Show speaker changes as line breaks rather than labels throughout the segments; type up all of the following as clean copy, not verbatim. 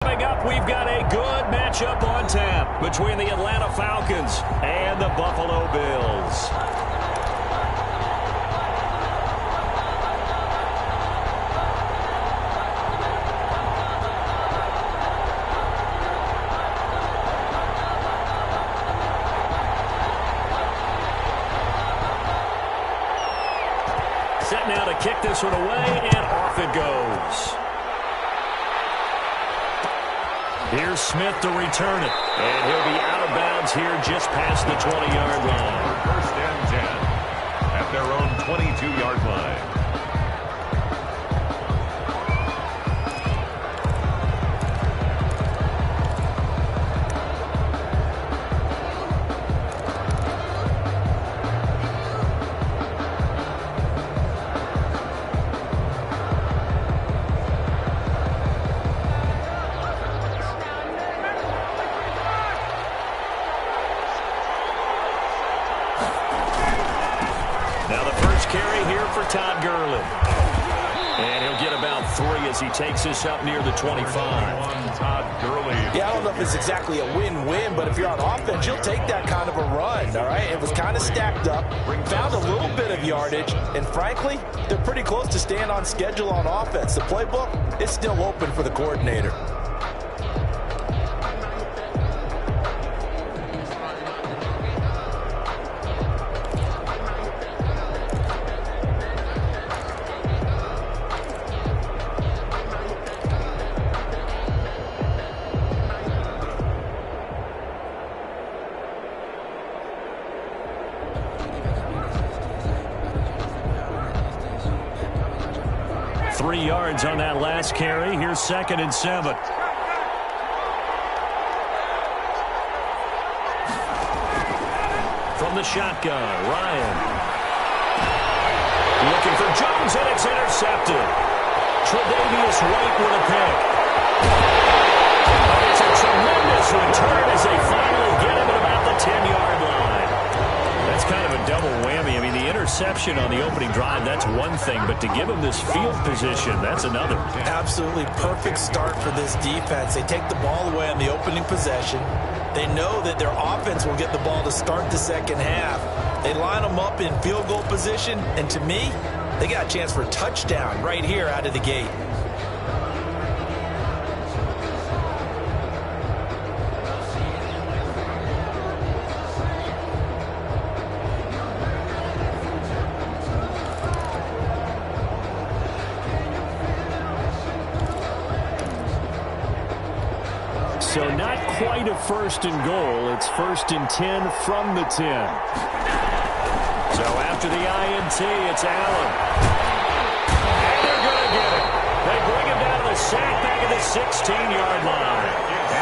Coming up, we've got a good matchup on tap between the Atlanta Falcons and the Buffalo Bills. Set now to kick this one away, and off it goes. Here's Smith to return it. And he'll be out of bounds here just past the 20-yard line.
First and 10 at their own 22-yard line.
Todd Gurley. And he'll get about 3 as he takes this up near the 25.
Todd Gurley.
Yeah, I don't know if it's exactly a win-win, but if you're on offense, you'll take that kind of a run, all right? It was kind of stacked up, found a little bit of yardage, and frankly, they're pretty close to staying on schedule on offense. The playbook is still open for the coordinator.
On that last carry. Here's 2nd and 7. From the shotgun, Ryan. Looking for Jones, and it's intercepted. Tre'Davious White with a pick. And it's a tremendous return as they finally get him at about the 10-yard line. That's kind of a double whammy. I mean, the interception on the opening drive, that's one thing, but to give him this field position, that's another.
Absolutely perfect start for this defense. They take the ball away on the opening possession. They know that their offense will get the ball to start the second half. They line them up in field goal position, and to me, they got a chance for a touchdown right here out of the gate.
So not quite a 1st and goal. It's 1st and 10 from the 10. So after the INT, it's Allen. And they're going to get it. They bring him down to the sack back at the 16-yard line.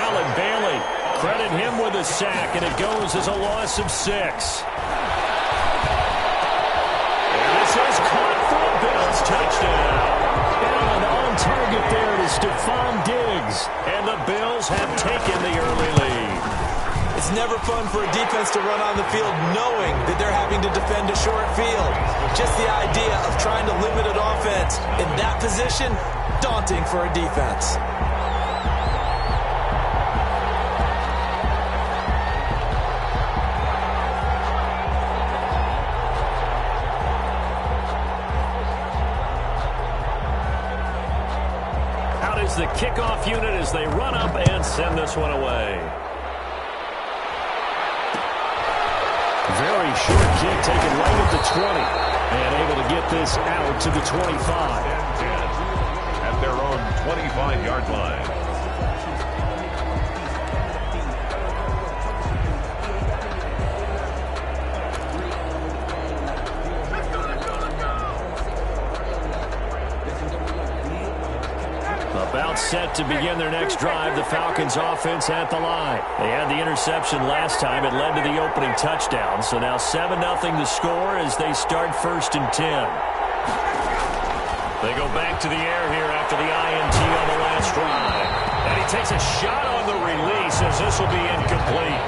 Allen Bailey, credit him with a sack, and it goes as a loss of 6. And this is caught for a Bills touchdown. And on target there is Stephon Diggs. And the Bills have taken the early lead.
It's never fun for a defense to run on the field knowing that they're having to defend a short field. Just the idea of trying to limit an offense in that position, daunting for a defense.
The kickoff unit as they run up and send this one away. Very short kick taken right at the 20 and able to get this out to the 25.
At their own 25-yard line.
About set to begin their next drive. The Falcons offense at the line. They had the interception last time. It led to the opening touchdown. So now 7-0 the score as they start 1st and 10. They go back to the air here after the INT on the last drive. And he takes a shot on the release as this will be incomplete.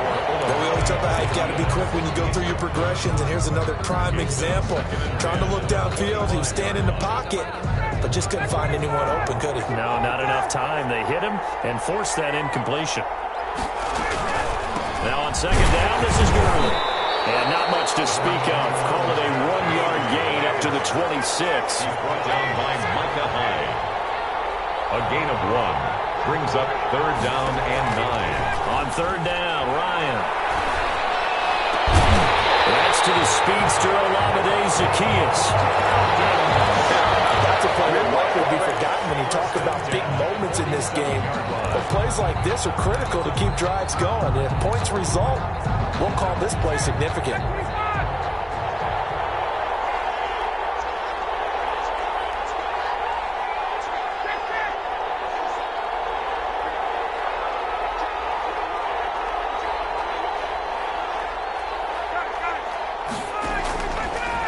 Well, we always talk about how you got to be quick when you go through your progressions, and here's another prime example. Trying to look downfield, he was standing in the pocket. but just couldn't find anyone open, could he?
No, not enough time. They hit him and forced that incompletion. Now on second down, this is Gurley. And not much to speak of. Call it a 1-yard gain up to the 26.
Brought down by Micah Hyde. A gain of 1. Brings up third down and 9.
On third down, Ryan. That's to the speedster, Olamide Zaccheaus.
That's a play that likely to be forgotten when you talk about big moments in this game. But plays like this are critical to keep drives going. And if points result, we'll call this play significant.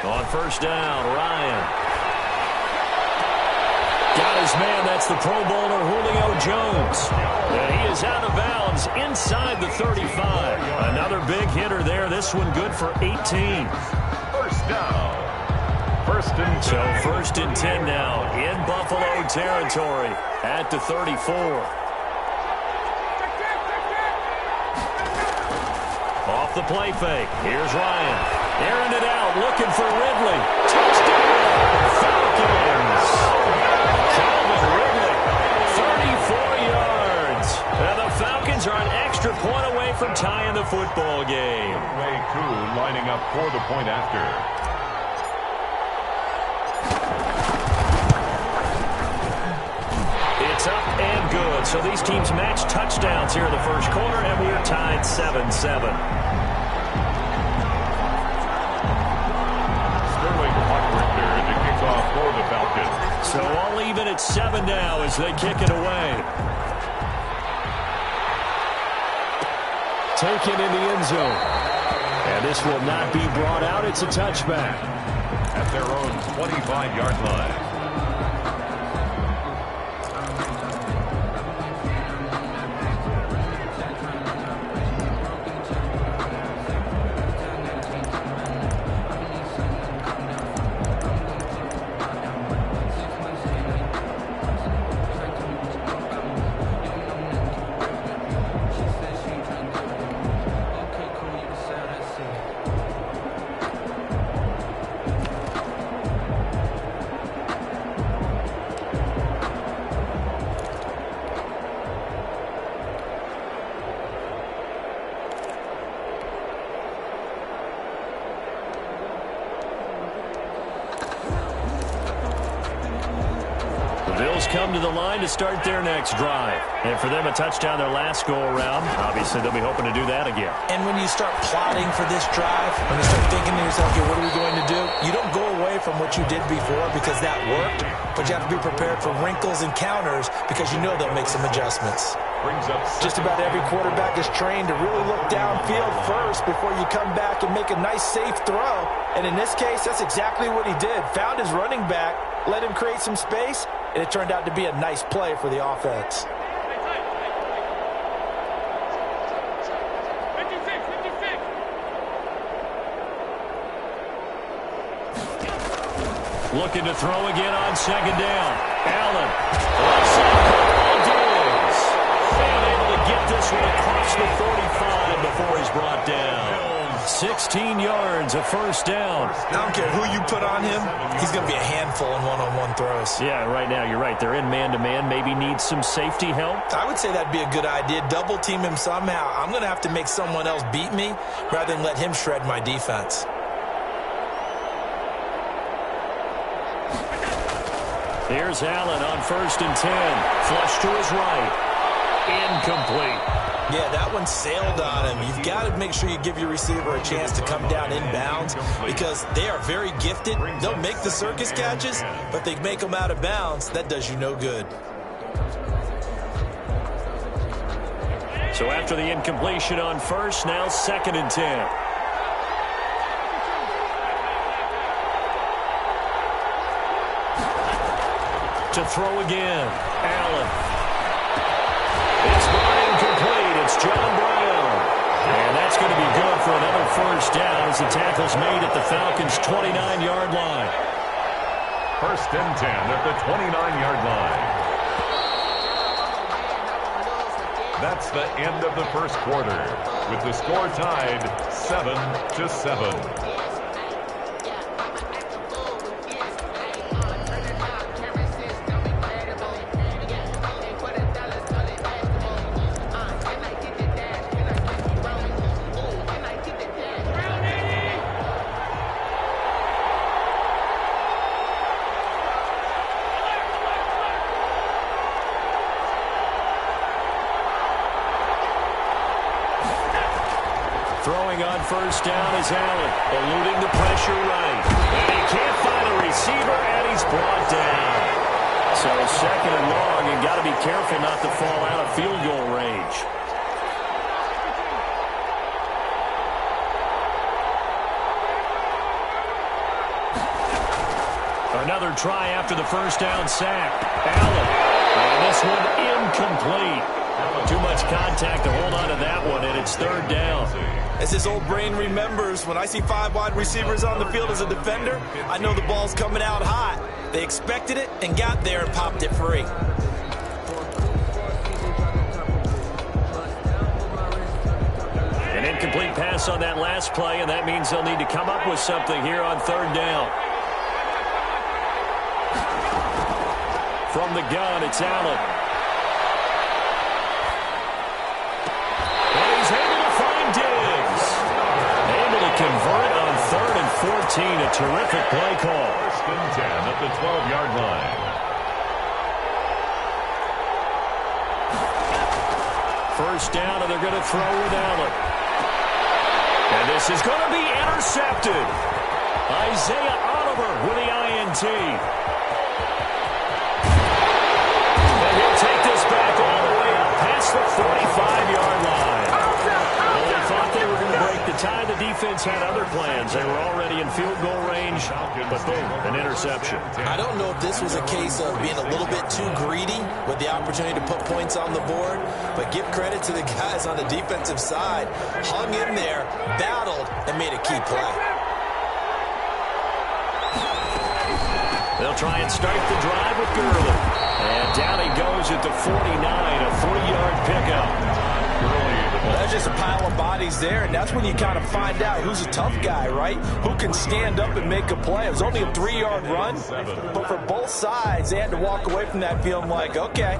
On first down, Ryan. Got his man. That's the Pro Bowler Julio Jones. And he is out of bounds inside the 35. Another big hitter there. This one good for 18.
First down. First and 10.
So first and 10 now in Buffalo territory at the 34. Off the play fake. Here's Ryan. Airing it out, looking for Ridley. Touchdown, Falcons. Calvin Ridley, 34 yards. And the Falcons are an extra point away from tying the football game.
Ray Kuhn lining up for the point after.
It's up and good. So these teams match touchdowns here in the first quarter, and we're tied 7-7.
For the Falcons.
So all even at 7 now as they kick it away. Taken in the end zone. And this will not be brought out. It's a touchback.
At their own 25-yard line.
Come to the line to start their next drive. And for them, a touchdown their last go-around. Obviously, they'll be hoping to do that again.
And when you start plotting for this drive, when you start thinking to yourself, okay, what are we going to do? You don't go away from what you did before because that worked, but you have to be prepared for wrinkles and counters because you know they'll make some adjustments.
Brings up
just about every quarterback is trained to really look downfield first before you come back and make a nice, safe throw. And in this case, that's exactly what he did. Found his running back, let him create some space, and it turned out to be a nice play for the offense.
Looking to throw again on second down. Allen. Diggs. And able to get this one across the 45 before he's brought down. 16 yards, a first down.
I don't care who you put on him. He's going to be a handful in one-on-one throws.
Yeah, right now you're right. They're in man-to-man. Maybe needs some safety help.
I would say that'd be a good idea. Double team him somehow. I'm going to have to make someone else beat me rather than let him shred my defense.
Here's Allen on first and 10. Flush to his right. Incomplete.
Yeah, that one sailed on him. You've got to make sure you give your receiver a chance to come down inbounds because they are very gifted. They'll make the circus catches, but they make them out of bounds. That does you no good.
So after the incompletion on first, now second and 10. To throw again. Allen. It's not incomplete. It's John Brown. And that's going to be good for another first down as the tackle's made at the Falcons' 29-yard line.
First and 10 at the 29-yard line. That's the end of the first quarter, with the score tied 7-7.
Throwing on first down is Allen, eluding the pressure right. And he can't find a receiver, and he's brought down. So second and long, and got to be careful not to fall out of field goal range. Another try after the first down sack. Allen, and this one incomplete. Too much contact to hold on to that one, and it's third down.
As his old brain remembers, when I see 5 wide receivers on the field as a defender, I know the ball's coming out hot. They expected it and got there and popped it free.
An incomplete pass on that last play, and that means they'll need to come up with something here on third down. From the gun, it's Allen. Convert it on 3rd and 14. A terrific play call.
First and 10 at the 12-yard line.
First down, and they're going to throw with Allen. And this is going to be intercepted. Isaiah Oliver with the INT. And he'll take this back all the way up past the 45-yard line. They were going to break the tie. The defense had other plans. They were already in field goal range, but boom, an interception.
I don't know if this was a case of being a little bit too greedy with the opportunity to put points on the board, but give credit to the guys on the defensive side. Hung in there, battled, and made a key play.
They'll try and start the drive with Gurley. And down he goes at the 49, a 3-yard pickup.
That's just a pile of bodies there, and that's when you kind of find out who's a tough guy, right? Who can stand up and make a play. It was only a 3-yard run, but for both sides, they had to walk away from that feeling like, okay,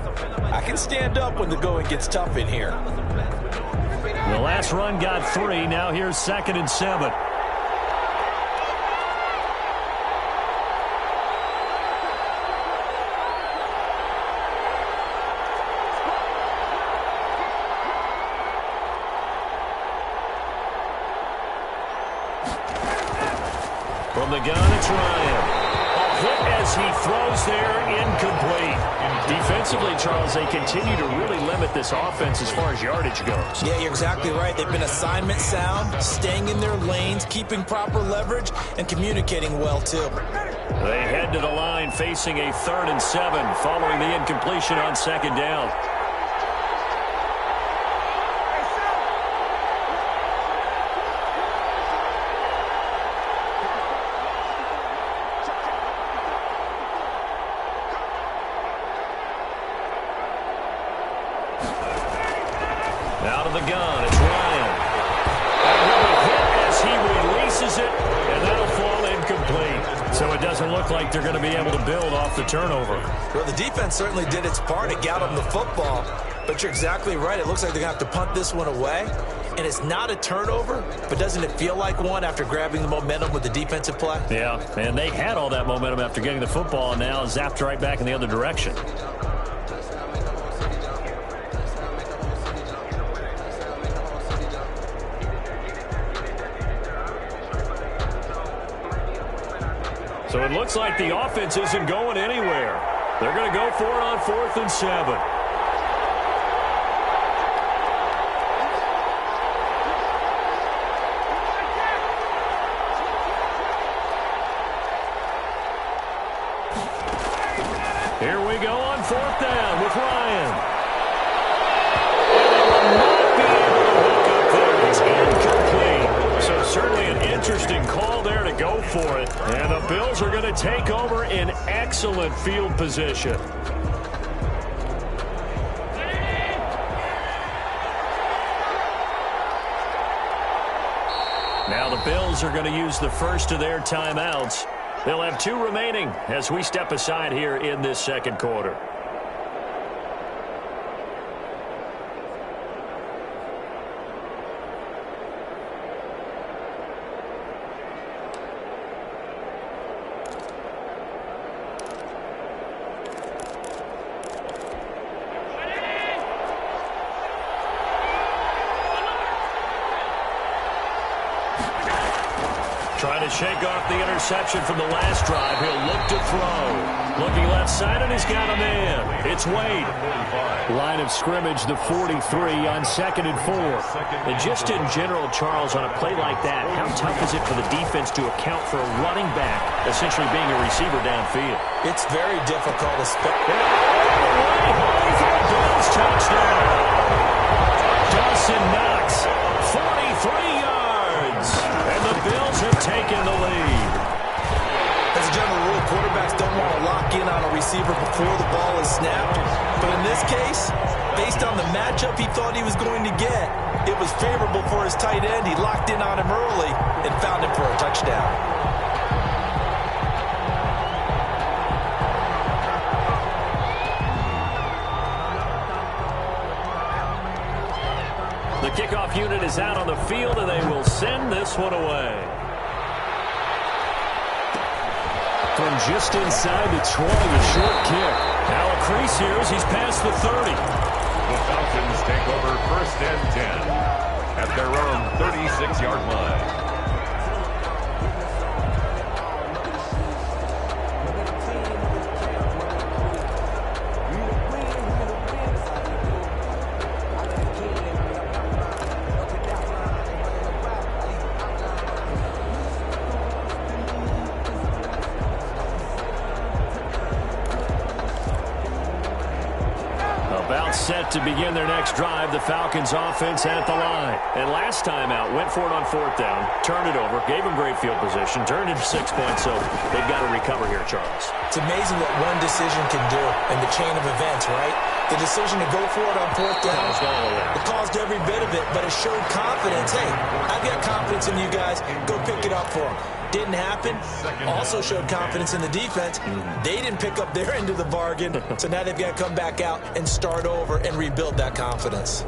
I can stand up when the going gets tough in here.
The last run got 3. Now here's 2nd and 7. From the gun, it's Ryan. A hit as he throws there, incomplete. Defensively, Charles, they continue to really limit this offense as far as yardage goes.
Yeah, you're exactly right. They've been assignment sound, staying in their lanes, keeping proper leverage, and communicating well, too.
They head to the line facing a 3rd and 7 following the incompletion on 2nd down. Out of the gun, it's Ryan. And he'll be hit as he releases it, and that'll fall incomplete. So it doesn't look like they're going to be able to build off the turnover.
Well, the defense certainly did its part. It got them the football. But you're exactly right. It looks like they're going to have to punt this one away. And it's not a turnover, but doesn't it feel like one after grabbing the momentum with the defensive play?
Yeah, and they had all that momentum after getting the football, and now zapped right back in the other direction. So it looks like the offense isn't going anywhere. They're going to go for it on 4th and 7. Here we go on 4th down with Ryan. And they will not be able to hook up there. It's incomplete. So certainly an interesting call there to go for it. And the Bills are going to to take over in excellent field position. Now the Bills are going to use the first of their timeouts. They'll have 2 remaining as we step aside here in this second quarter. Trying to shake off the interception from the last drive. He'll look to throw. Looking left side, and he's got a man. It's Wade. Line of scrimmage, the 43 on 2nd and 4. And just in general, Charles, on a play like that, how tough is it for the defense to account for a running back essentially being a receiver downfield?
It's very difficult,
especially. Bills touchdown. Dawson Knox, 43 yards. And the Bills have taken the lead.
As a general rule, quarterbacks don't want to lock in on a receiver before the ball is snapped. But in this case, based on the matchup he thought he was going to get, it was favorable for his tight end. He locked in on him early and found him for a touchdown.
The kickoff unit is out on the field, and they will send this one away. From just inside the 20, a short kick. Now a crease here as he's past the 30.
The Falcons take over 1st and 10 at their own 36-yard line.
Set to begin their next drive. The Falcons offense at the line. And last time out, went for it on 4th down, turned it over, gave them great field position, turned into 6 points, so they've got to recover here, Charles.
It's amazing what one decision can do in the chain of events, right? The decision to go for it on 4th down, it caused every bit of it, but it showed confidence. Hey, I've got confidence in you guys. Go pick it up for them. Didn't happen. Also showed confidence in the defense. They didn't pick up their end of the bargain, so now they've got to come back out and start over and rebuild that confidence.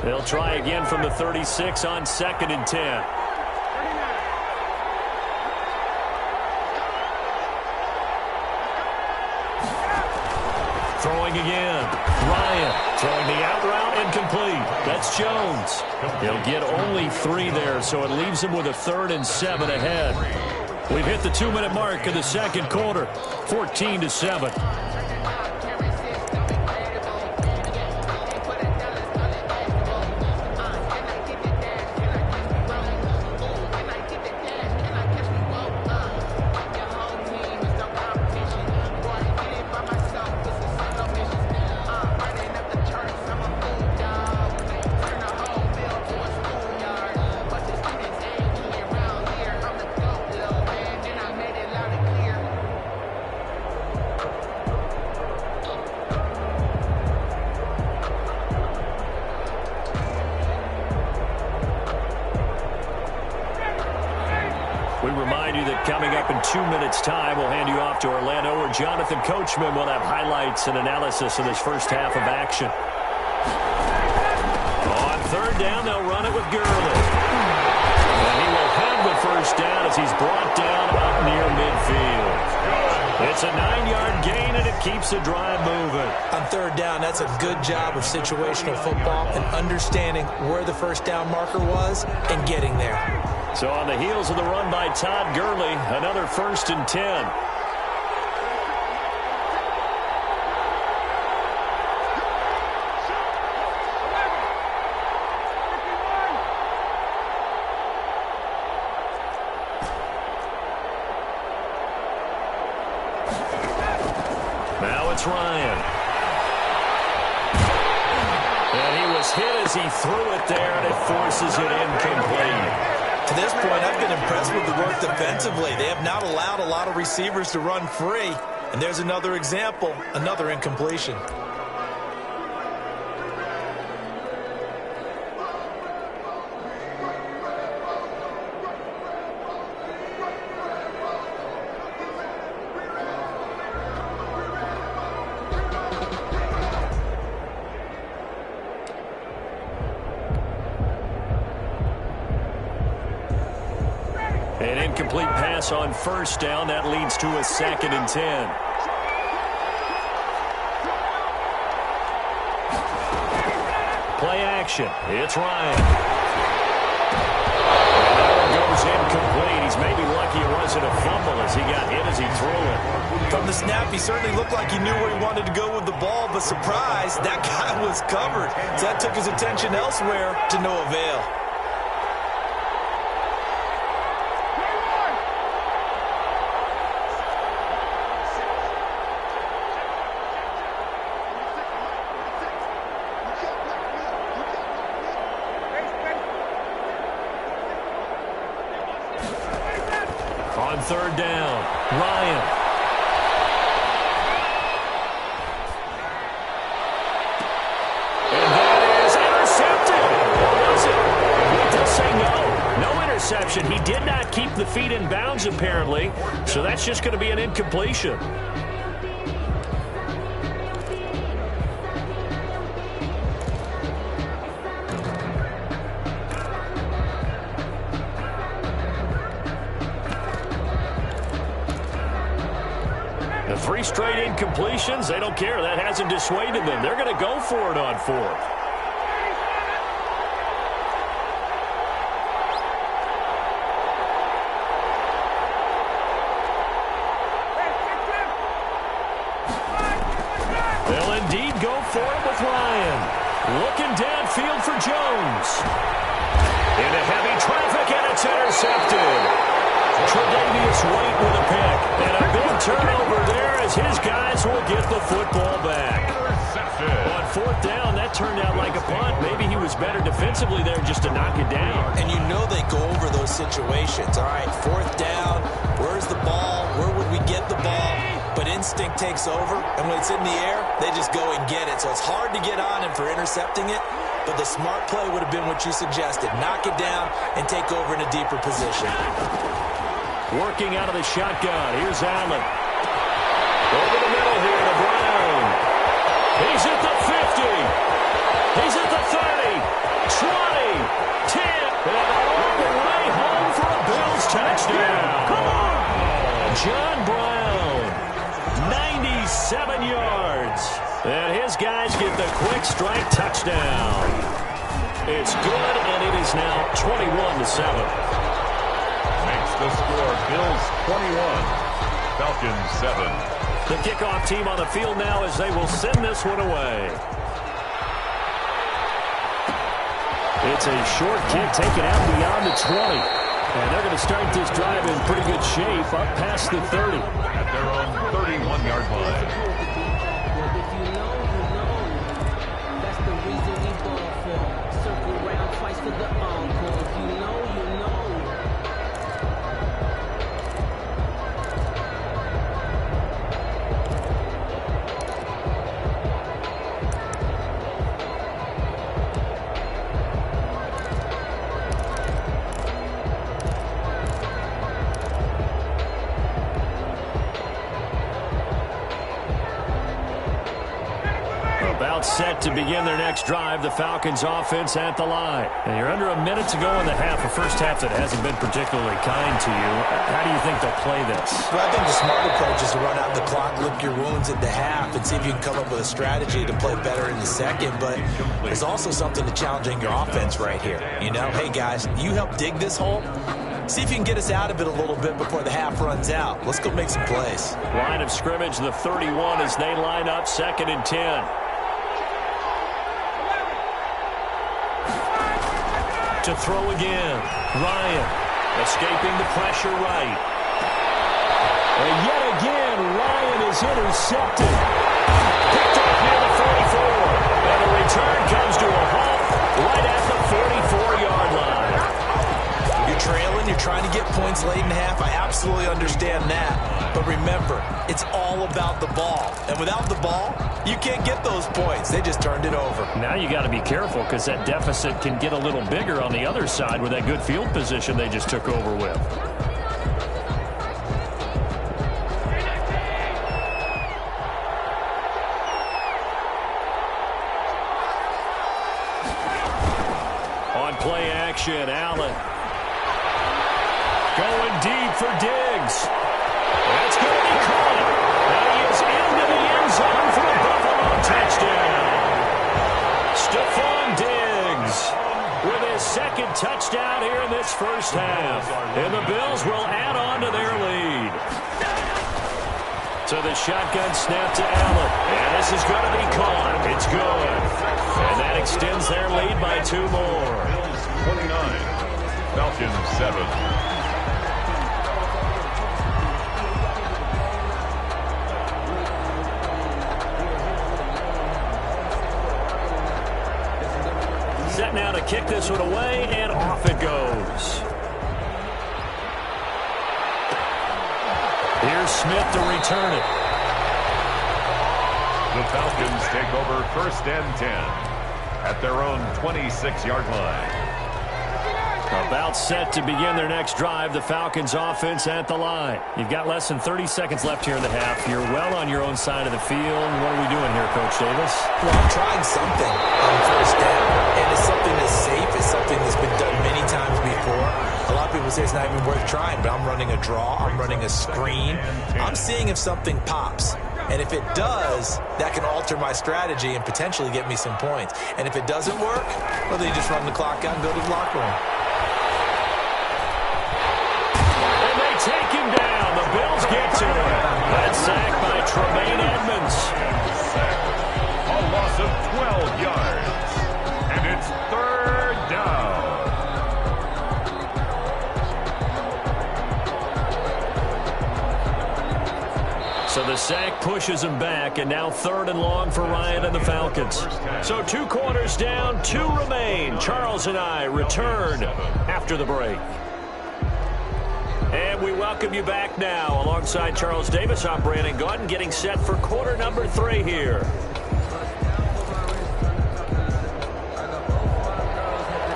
They'll try again from the 36 on 2nd and 10. Throwing again. Ryan throwing the out route incomplete. That's Jones. He'll get only 3 there, so it leaves him with a 3rd and 7 ahead. We've hit the 2-minute mark of the second quarter. 14-7. We remind you that coming up in 2 minutes' time, we'll hand you off to Orlando, where Jonathan Coachman will have highlights and analysis of this first half of action. On 3rd down, they'll run it with Gurley. And he will have the first down as he's brought down up near midfield. It's a 9-yard gain, and it keeps the drive moving.
On 3rd down, that's a good job of situational football and understanding where the first down marker was and getting there.
So on the heels of the run by Todd Gurley, another 1st and 10. Now it's Ryan. And he was hit as he threw it there, and it forces it incomplete.
To this point, I've been impressed with the work defensively. They have not allowed a lot of receivers to run free. And there's another example, another incompletion.
An incomplete pass on first down. That leads to a 2nd and 10. Play action. It's Ryan. And that one goes incomplete. He's maybe lucky it wasn't a fumble as he got hit as he threw it.
From the snap, he certainly looked like he knew where he wanted to go with the ball, but surprise, that guy was covered. So that took his attention elsewhere to no avail.
On 3rd down, Ryan. And that is intercepted. Or was it? It does say no. No interception. He did not keep the feet in bounds, apparently. So that's just going to be an incompletion. The 3 straight incompletions, they don't care. That hasn't dissuaded them. They're going to go for it on 4th. They'll indeed go for it with Ryan. Looking downfield for Jones. Into heavy traffic, and it's intercepted. Tre'Davious White with a pick. And a big turnover there as his guys will get the football back. On 4th down, that turned out like a punt. Maybe he was better defensively there just to knock it down.
And you know they go over those situations. All right, 4th down, where's the ball? Where would we get the ball? But instinct takes over, and when it's in the air, they just go and get it. So it's hard to get on him for intercepting it, but the smart play would have been what you suggested. Knock it down and take over in a deeper position.
Working out of the shotgun. Here's Allen. Over the middle here to Brown. He's at the 50. He's at the 30. 20. 10. And all the way home for a Bills touchdown. Come on. John Brown. 97 yards. And his guys get the quick strike touchdown. It's good, and it is now 21-7.
The score, Bills 21, Falcons 7.
The kickoff team on the field now as they will send this one away. It's a short kick taken out beyond the 20. And they're going to start this drive in pretty good shape up past the 30.
At their own 31-yard line.
If you know, that's the reason we ball for. Circle round twice for the encore. If you know, you know.
About set to begin their next drive, the Falcons offense at the line. And you're under a minute to go in the half, a first half that hasn't been particularly kind to you. How do you think they'll play this?
Well, I think the smart approach is to run out the clock, lick your wounds at the half, and see if you can come up with a strategy to play better in the second. But there's also something to challenging your offense right here. You know, hey, guys, you help dig this hole. See if you can get us out of it a little bit before the half runs out. Let's go make some plays.
Line of scrimmage, the 31 as they line up, 2nd and 10. To throw again. Ryan escaping the pressure right. And yet again, Ryan is intercepted.
trying to get points late in half. I absolutely understand that. But remember, it's all about the ball. And without the ball, you can't get those points. They just turned it over.
Now you got to be careful because that deficit can get a little bigger on the other side with that good field position they just took over with. On play action, Allen. Going deep for Diggs. That's going to be caught. Now he is into the end zone for a Buffalo touchdown. Stephon Diggs with his second touchdown here in this first half. And the Bills will add on to their lead. So the shotgun snap to Allen. And this is going to be caught. It's good. And that extends their lead by 2 more.
Bills 29, Falcons 7.
Set now to kick this one away, and off it goes. Here's Smith to return it.
The Falcons take over 1st and 10 at their own 26-yard line.
About set to begin their next drive. The Falcons offense at the line. You've got less than 30 seconds left here in the half. You're well on your own side of the field. What are we doing here, Coach Davis?
Well, I'm trying something on 1st down. And it's something that's safe. It's something that's been done many times before. A lot of people say it's not even worth trying, but I'm running a draw. I'm running a screen. I'm seeing if something pops. And if it does, that can alter my strategy and potentially get me some points. And if it doesn't work, well, then you just run the clock out and go to the locker room.
Take him down. The Bills get to him. That's sacked by Tremaine Edmonds.
A loss of 12 yards. And it's 3rd down.
So the sack pushes him back, and now 3rd and long for Ryan and the Falcons. So 2 quarters down, 2 remain. Charles and I return after the break. And we welcome you back now. Alongside Charles Davis, I'm Brandon Gaudin, getting set for quarter number 3 here.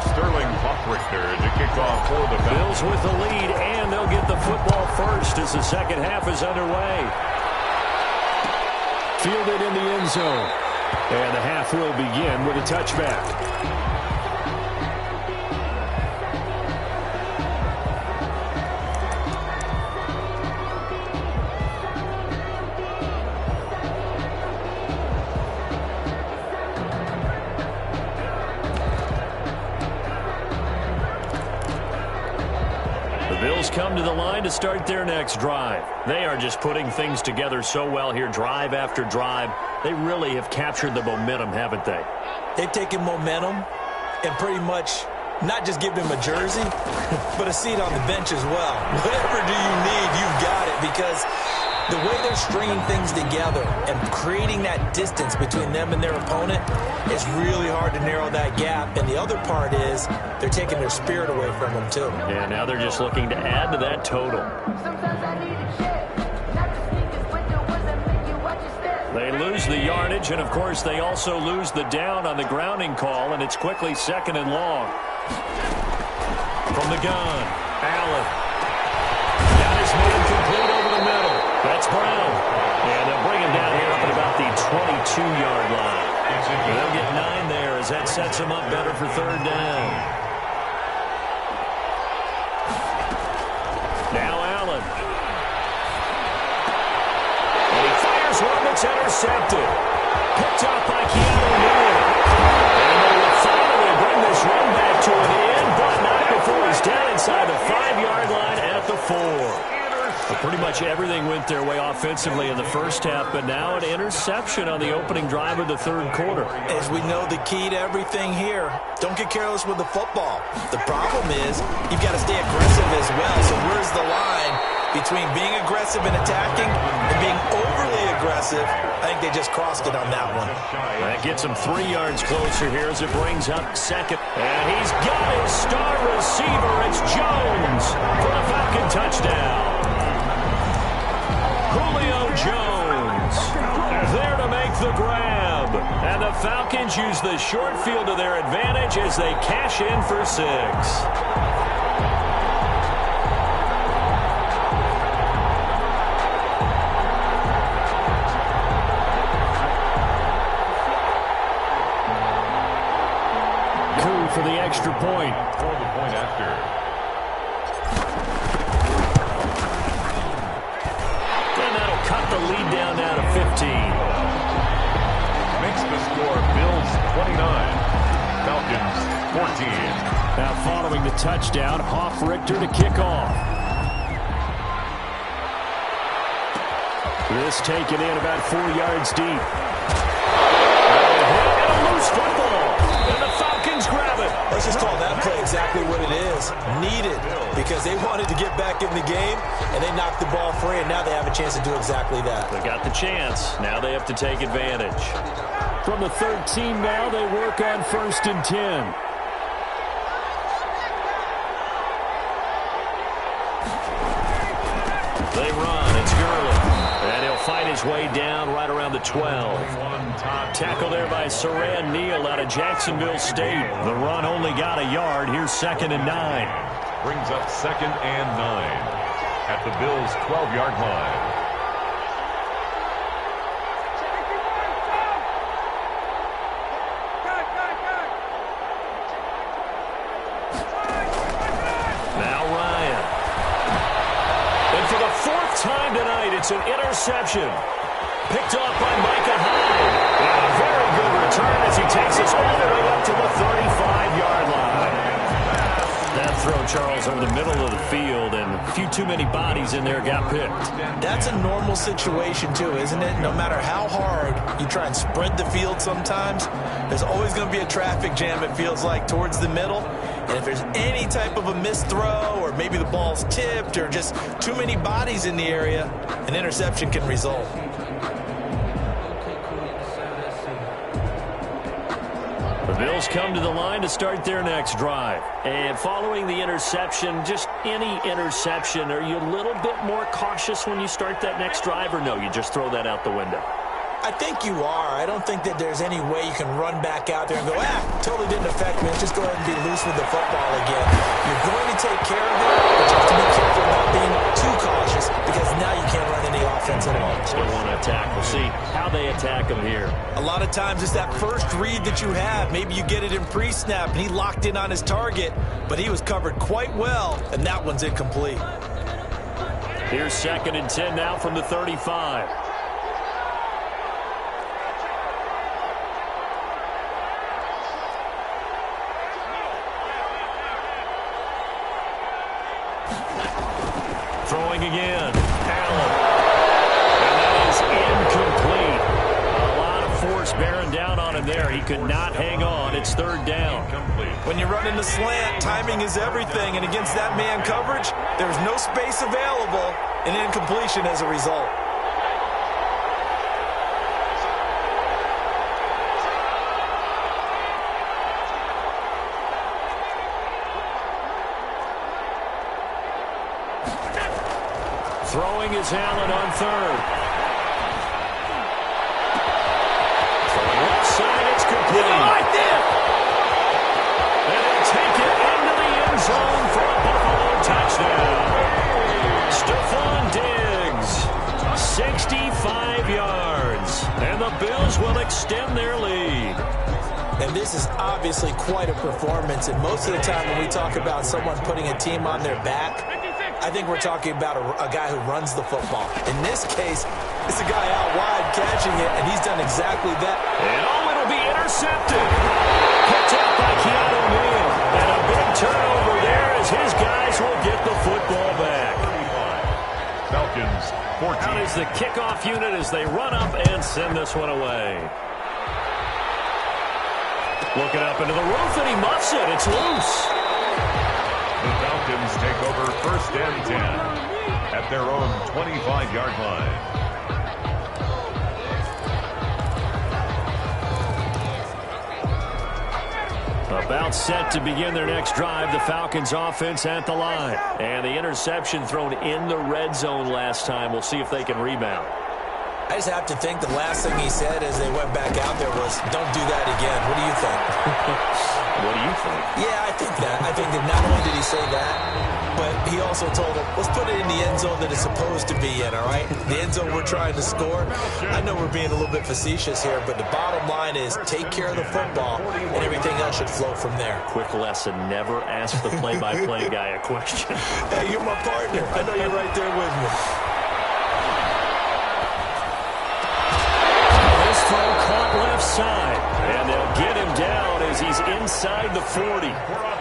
Sterling Hoffrichter to kick off for the
Bills with the lead, and they'll get the football first as the second half is underway. Fielded in the end zone. And the half will begin with a touchback. Bills come to the line to start their next drive. They are just putting things together so well here, drive after drive. They really have captured the momentum, haven't they?
They've taken momentum and pretty much not just given him a jersey, but a seat on the bench as well. Whatever do you need, you've got it, because the way they're stringing things together and creating that distance between them and their opponent, it's really hard to narrow that gap. And the other part is they're taking their spirit away from them, too.
Yeah, now they're just looking to add to that total. They lose the yardage, and, of course, they also lose the down on the grounding call, and it's quickly 2nd and long. From the gun, Allen. Got his man complete over the middle. That's Brown. And they'll bring him down here up at about the 22-yard line. They'll get 9 there as that sets him up better for 3rd down. Now Allen. And he fires one that's intercepted. Picked up by Keanu Neal. And they will finally bring this run back to an end, but not before he's down inside the 5-yard line at the 4. But pretty much everything went their way offensively in the first half, but now an interception on the opening drive of the 3rd quarter.
As we know, the key to everything here, don't get careless with the football. The problem is you've got to stay aggressive as well. So where's the line between being aggressive and attacking and being overly aggressive. I think they just crossed it on that one.
That gets him 3 yards closer here as it brings up second. And he's got his star receiver. It's Jones for the Falcon touchdown. Julio Jones there to make the grab. And the Falcons use the short field to their advantage as they cash in for 6. For the extra point.
For the point after.
And that'll cut the lead down now to 15.
Makes the score Bills 29, Falcons 14.
Now following the touchdown, Hoff-Richter to kick off. This taken in about 4 yards deep. And a loose football. And the Falcons grab it.
Let's just call that play exactly what it is. Needed, because they wanted to get back in the game, and they knocked the ball free, and now they have a chance to do exactly that.
They got the chance. Now they have to take advantage. From the 13 now, they work on 1st and 10. They run. It's Gurley. And he'll fight his way down right around the 12. Tackle there by Saran Neal out of Jacksonville State. The run only got a yard. Here's 2nd and 9.
Brings up 2nd and 9 at the Bills' 12-yard line.
Now Ryan. And for the 4th time tonight, it's an interception. Picked off by Micah Hyde. And a very good return as he takes us all the way up to the 35-yard line. That throw, Charles, over the middle of the field, and a few too many bodies in there got picked.
That's a normal situation, too, isn't it? No matter how hard you try and spread the field sometimes, there's always going to be a traffic jam, it feels like, towards the middle. And if there's any type of a missed throw, or maybe the ball's tipped, or just too many bodies in the area, an interception can result.
The Bills come to the line to start their next drive. And following the interception, just any interception, are you a little bit more cautious when you start that next drive, or no, you just throw that out the window?
I think you are. I don't think that there's any way you can run back out there and go, totally didn't affect me. Let's just go ahead and be loose with the football again. You're going to take care of it, but you have to be careful about being too cautious, because now you can't run any offense at all.
Still want to attack. We'll see how they attack him here.
A lot of times it's that first read that you have. Maybe you get it in pre-snap, and he locked in on his target, but he was covered quite well, and that one's incomplete.
Here's 2nd and 10 now from the 35. Throwing again. Allen. And that is incomplete. A lot of force bearing down on him there. He could not hang on. It's 3rd down.
When you're running the slant, timing is everything. And against that man coverage, there's no space available. An incompletion as a result.
Throwing is Allen on 3rd. Throwing left side, it's complete. Right there. And they'll take it into the end zone for a Buffalo touchdown. Stephon Diggs, 65 yards. And the Bills will extend their lead.
And this is obviously quite a performance. And most of the time when we talk about someone putting a team on their back, I think we're talking about a guy who runs the football. In this case, it's a guy out wide catching it, and he's done exactly that.
And it'll be intercepted. Picked up by Keanu Neal. And a big turnover there as his guys will get the football back.
Falcons 14.
Out is the kickoff unit as they run up and send this one away. Looking up into the roof, and he muffs it. It's loose.
The Falcons take over 1st and 10 at their own 25-yard line.
About set to begin their next drive, the Falcons offense at the line. And the interception thrown in the red zone last time. We'll see if they can rebound.
I just have to think the last thing he said as they went back out there was, don't do that again. What do you think?
What do you think?
Yeah, I think that. I think that not only did he say that, but he also told them, let's put it in the end zone that it's supposed to be in, all right? The end zone we're trying to score. I know we're being a little bit facetious here, but the bottom line is take care of the football, and everything else should flow from there.
Quick lesson, never ask the play-by-play guy a question.
Hey, you're my partner. I know you're right there with me.
This throw caught left side, and they'll get him down as he's inside the 40.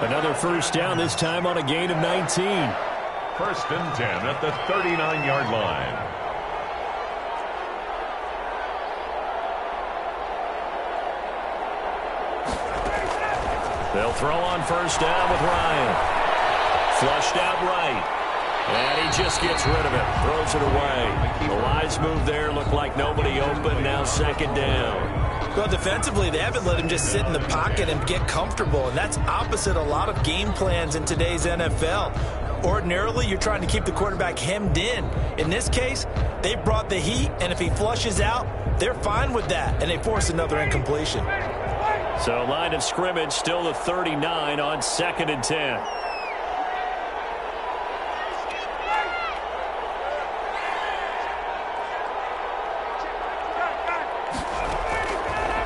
Another first down, this time on a gain of 19.
First and 10 at the 39-yard line.
They'll throw on first down with Ryan. Flushed out right. And he just gets rid of it. Throws it away. The wise move there. Looked like nobody open. Now second down.
Well, defensively, they haven't let him just sit in the pocket and get comfortable. And that's opposite a lot of game plans in today's NFL. Ordinarily, you're trying to keep the quarterback hemmed in. In this case, they brought the heat. And if he flushes out, they're fine with that. And they force another incompletion.
So line of scrimmage still the 39 on second and 10.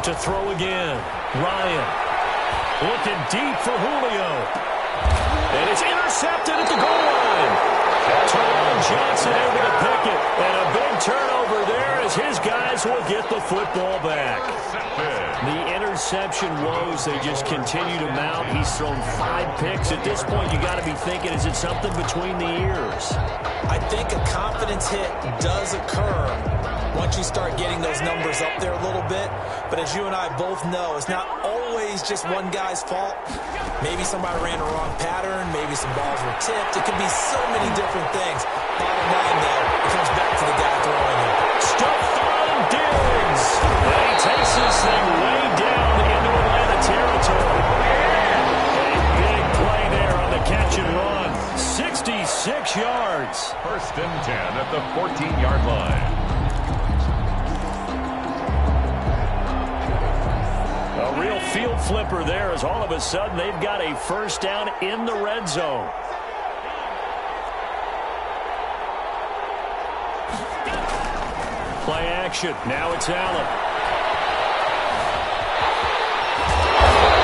To throw again. Ryan looking deep for Julio. And it's intercepted at the goal line. Terrell Johnson able to pick it. And a big turnover there as his guys will get the football back. The interception woes, they just continue to mount. He's thrown 5 picks. At this point, you got to be thinking, is it something between the ears?
I think a confidence hit does occur once you start getting those numbers up there a little bit. But as you and I both know, it's not always just one guy's fault. Maybe somebody ran a wrong pattern. Maybe some balls were tipped. It could be so many different things. Bottom line, though, it comes back to the guy throwing it.
Stephon Diggs. And he takes this thing way down into Atlanta territory. A big play there on the catch and run. 66 yards.
First and 10 at the 14-yard line.
A real field flipper there as all of a sudden they've got a first down in the red zone. Play action. Now it's Allen.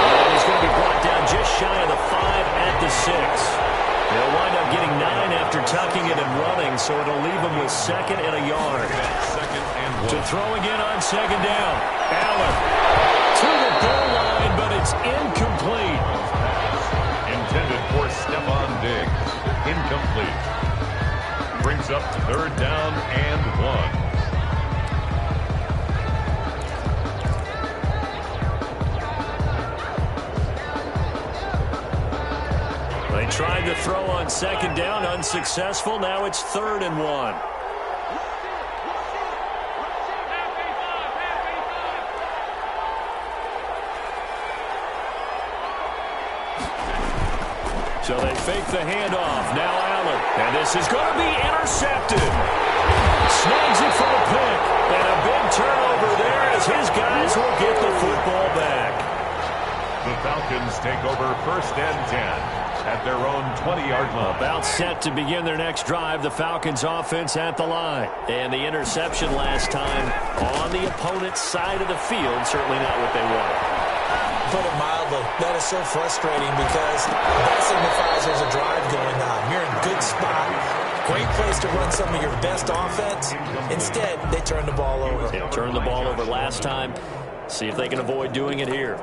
And he's going to be brought down just shy of the 5 at the 6. They'll wind up getting 9 after tucking it and running, so it'll leave him with second and a yard.
Second and 1.
To throw again on second down. Allen to the goal line, but it's incomplete.
Intended for Stephon Diggs. Incomplete. Brings up third down and 1.
They tried to throw on second down, unsuccessful. Now it's third and 1. So they fake the handoff. Now Allen. And this is going to be intercepted. Snags it for the pick. And a big turnover there as his guys will get the football back.
The Falcons take over first and 10 at their own 20-yard line.
About set to begin their next drive. The Falcons offense at the line. And the interception last time on the opponent's side of the field. Certainly not what they wanted.
Put it mildly, that is so frustrating because that signifies there's a drive going on. You're in a good spot. Great place to run some of your best offense. Instead, they turn the ball over.
They turned the ball over last time. See if they can avoid doing it here.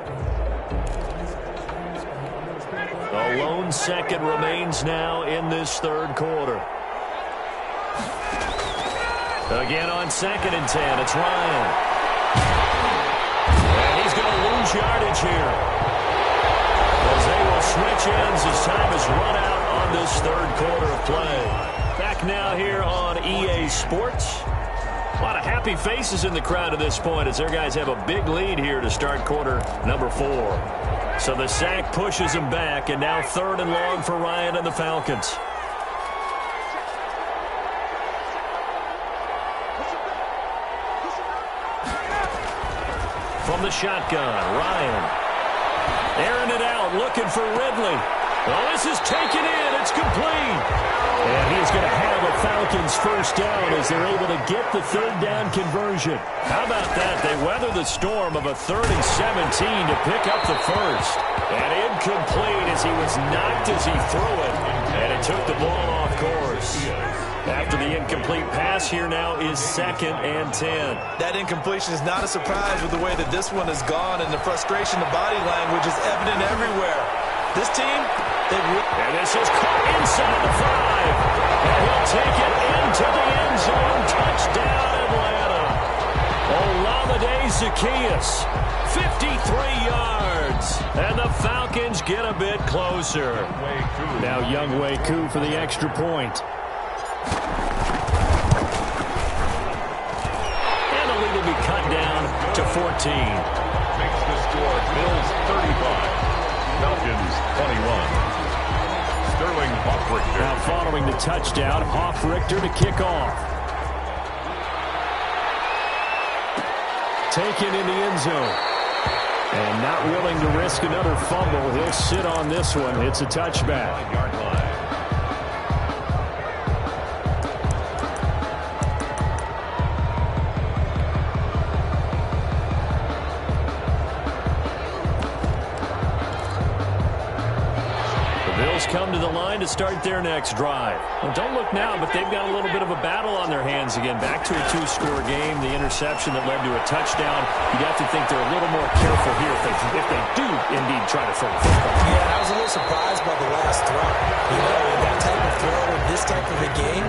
A lone second remains now in this third quarter. Again on second and 10, it's Ryan. And he's going to lose yardage here as they will switch ends as time has run out on this third quarter of play. Back now here on EA Sports. A lot of happy faces in the crowd at this point as their guys have a big lead here to start quarter number 4. So the sack pushes them back, and now 3rd and long for Ryan and the Falcons. From the shotgun, Ryan. Airing it out, looking for Ridley. Well, this is taken in. It's complete. And he's going to have a Falcons first down as they're able to get the 3rd down conversion. How about that? They weather the storm of a 3rd and 17 to pick up the first. And incomplete as he was knocked as he threw it. And it took the ball off course. After the incomplete pass, here now is 2nd and 10.
That incompletion is not a surprise with the way that this one has gone, and the frustration, the body language is evident everywhere. This team,
and this is caught inside the 5. And he'll take it into the end zone. Touchdown, Atlanta. Olamide Zaccheaus, 53 yards. And the Falcons get a bit closer. Now Younghoe Koo for the extra point. And the lead will be cut down to 14.
Makes the score Bills 35. Falcons 21. Sterling Hoffrichter.
Now following the touchdown, Hoffrichter to kick off. Taken in the end zone. And not willing to risk another fumble. He'll sit on this one. It's a touchback.
5-yard line.
Come to the line to start their next drive. Well, don't look now, but they've got a little bit of a battle on their hands again. Back to a 2-score game. The interception that led to a touchdown. You'd have to think they're a little more careful here if they do indeed try to throw the football.
Yeah, I was a little surprised by the last throw. You know, in that type of throw, in this type of a game,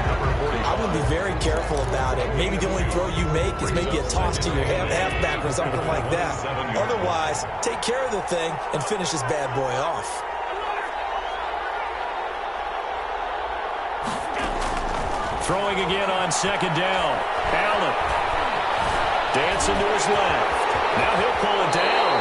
I would be very careful about it. Maybe the only throw you make is maybe a toss to your halfback or something like that. Otherwise, take care of the thing and finish this bad boy off.
Throwing again on 2nd down. Allen. Dancing to his left. Now he'll pull it down.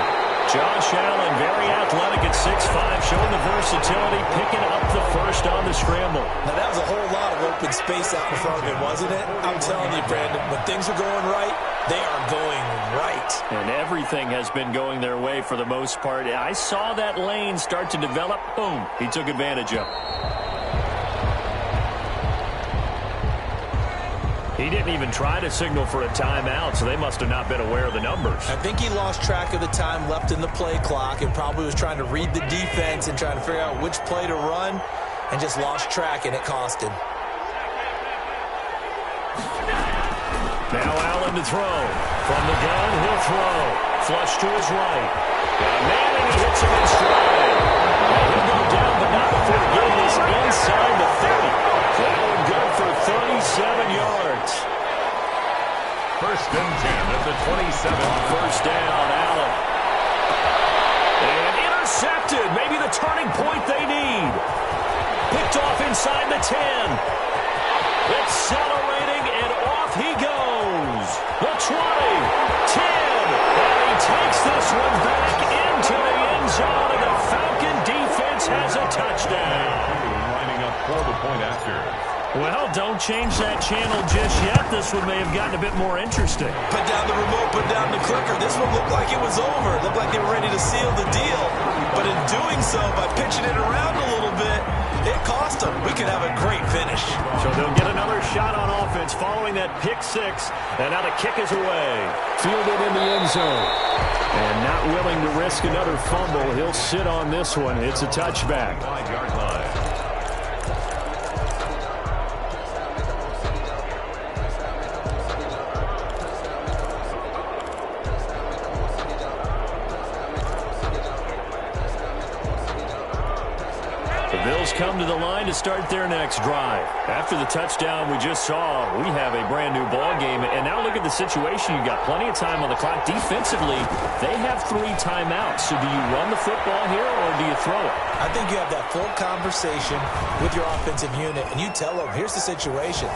Josh Allen, very athletic at 6'5", showing the versatility, picking up the first on the scramble.
Now, that was a whole lot of open space out in front of him, wasn't it? I'm telling you, Brandon, when things are going right, they are going right.
And everything has been going their way for the most part. I saw that lane start to develop. Boom. He took advantage of it. He didn't even try to signal for a timeout, so they must have not been aware of the numbers.
I think he lost track of the time left in the play clock and probably was trying to read the defense and trying to figure out which play to run and just lost track, and it cost him.
Now Allen to throw. From the gun, he'll throw. Flush to his right. Got Manning, he hits him in stride. Now he'll go down, but not before the game is inside the 30. Allen good for 37 yards.
1st and 10 at the 27.
First down, Allen. And intercepted. Maybe the turning point they need. Picked off inside the 10. Accelerating, and off he goes. The 20, 10, and he takes this one back into the end zone, and the Falcon defense has a touchdown.
Lining up for the point after.
Well, don't change that channel just yet. This one may have gotten a bit more interesting.
Put down the remote, put down the clicker. This one looked like it was over. It looked like they were ready to seal the deal. But in doing so, by pitching it around a little bit, it cost them. We could have a great finish.
So they'll get another shot on offense following that pick 6. And now the kick is away. Fielded in the end zone. And not willing to risk another fumble. He'll sit on this one. It's a touchback.
5-yard line.
Come to the line to start their next drive. After the touchdown we just saw, we have a brand new ball game. And now look at the situation. You've got plenty of time on the clock. Defensively, they have 3 timeouts. So do you run the football here or do you throw it?
I think you have that full conversation with your offensive unit, and you tell them, here's the situation.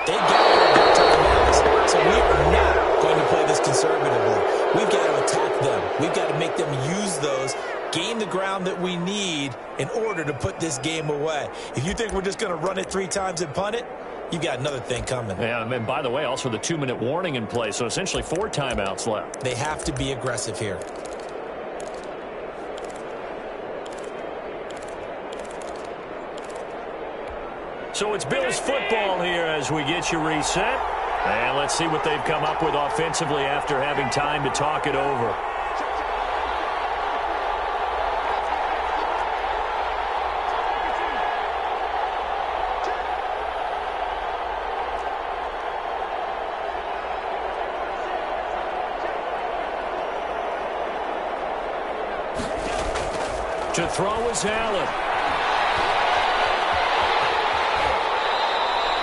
They gathered their timeouts, so we are not going to play this conservatively. We've got to attack them. We've got to make them use those, gain the ground that we need in order to put this game away. If you think we're just going to run it 3 times and punt it, you've got another thing coming.
Yeah, and by the way, also the 2-minute warning in play, so essentially 4 timeouts left.
They have to be aggressive here.
So it's Bills football here as we get you reset. And let's see what they've come up with offensively after having time to talk it over. To throw is Allen.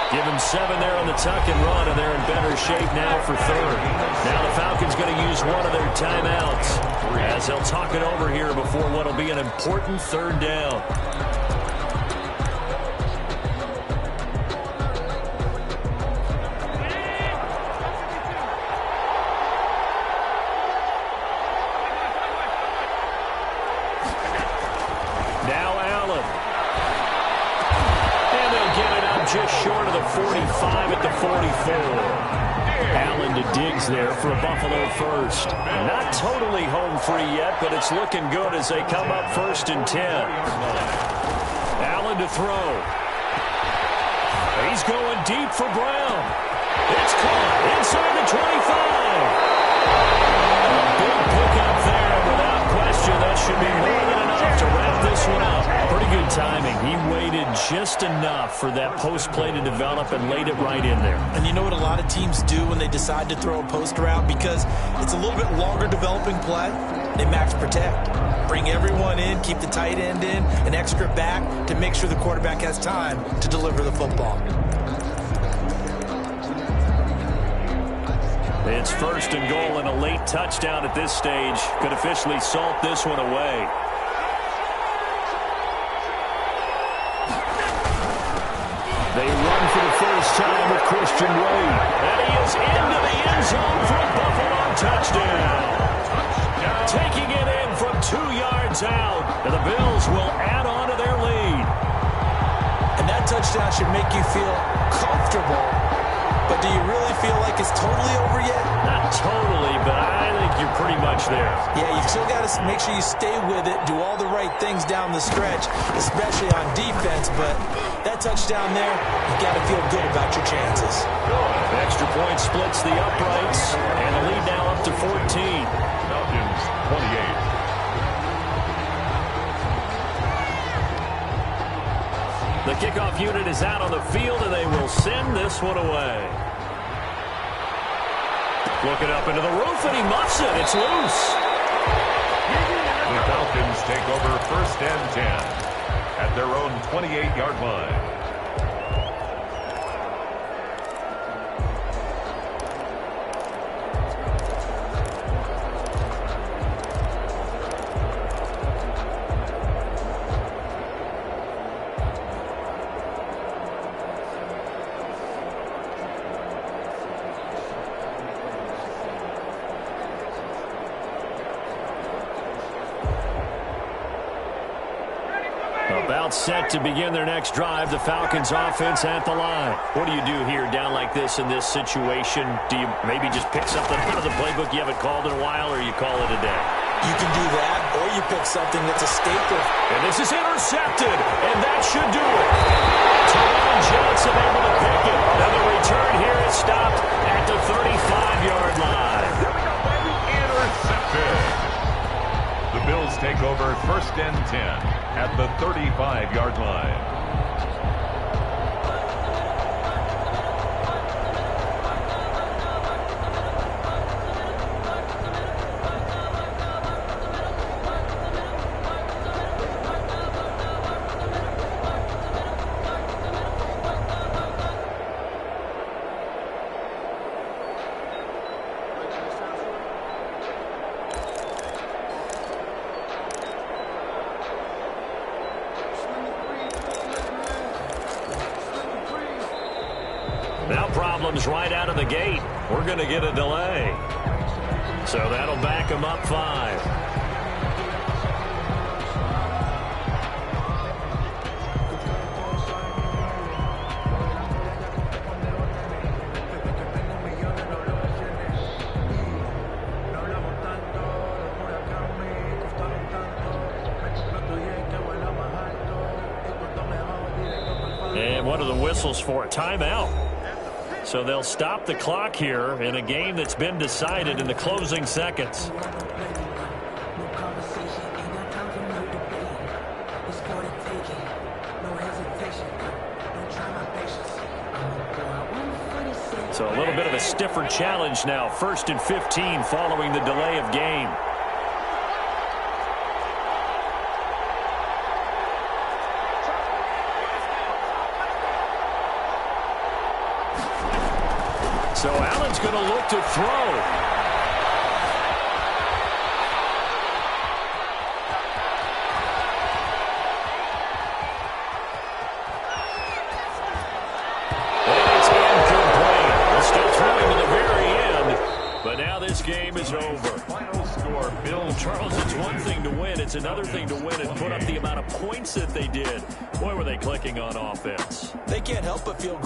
Give him 7 there on the tuck and run, and they're in better shape now for third. Now the Falcons going to use one of their timeouts as they'll talk it over here before what will be an important third down. Just short of the 45 at the 44. Allen to Diggs there for a Buffalo first. Not totally home free yet, but it's looking good as they come up 1st and 10. Allen to throw. He's going deep for Brown. It's caught inside the 25. Big pickup there, and without question, that should be more than enough to wrap this one up. Pretty good timing. He waited just enough for that post play to develop and laid it right in there.
And you know what a lot of teams do when they decide to throw a post route? Because it's a little bit longer developing play, they max protect. Bring everyone in, keep the tight end in, an extra back to make sure the quarterback has time to deliver the football.
It's 1st and goal and a late touchdown at this stage. Could officially salt this one away. They run for the first time with Christian Wade. And he is into the end zone for a Buffalo touchdown. Taking it in from 2 yards out. And the Bills will add on to their lead.
And that touchdown should make you feel comfortable. But do you really feel like it's totally over yet?
Not totally, but I think you're pretty much there.
Yeah, you've still got to make sure you stay with it, do all the right things down the stretch, especially on defense. But that touchdown there, you've got to feel good about your chances.
Extra point splits the uprights, and the lead now up to 14.
Falcons 28.
The kickoff unit is out on the field, and they will send this one away. Looking up into the roof, and he muffs it. It's loose.
The Falcons take over 1st and 10 at their own 28-yard line.
About set to begin their next drive. The Falcons offense at the line. What do you do here down like this in this situation? Do you maybe just pick something out of the playbook you haven't called in a while, or you call it a day?
You can do that, or you pick something that's a staple.
And this is intercepted, and that should do it. Taron Johnson able to pick it. And the return here is stopped at the 35-yard line.
Intercepted. The Bills take over 1st and 10 at the 35-yard line.
problems right out of the gate. We're going to get a delay. So that'll back them up 5. And what are the whistles for? A timeout. So they'll stop the clock here in a game that's been decided in the closing seconds. So a little bit of a stiffer challenge now. 1st and 15 following the delay of game. So Allen's going to look to throw. And it's incomplete. They'll start throwing to the very end, but now this game is over.
Final score, Bill.
Charles, it's one thing to win. It's another thing to win and put up the amount of points that they did. Boy, were they clicking on offense.
They can't help but feel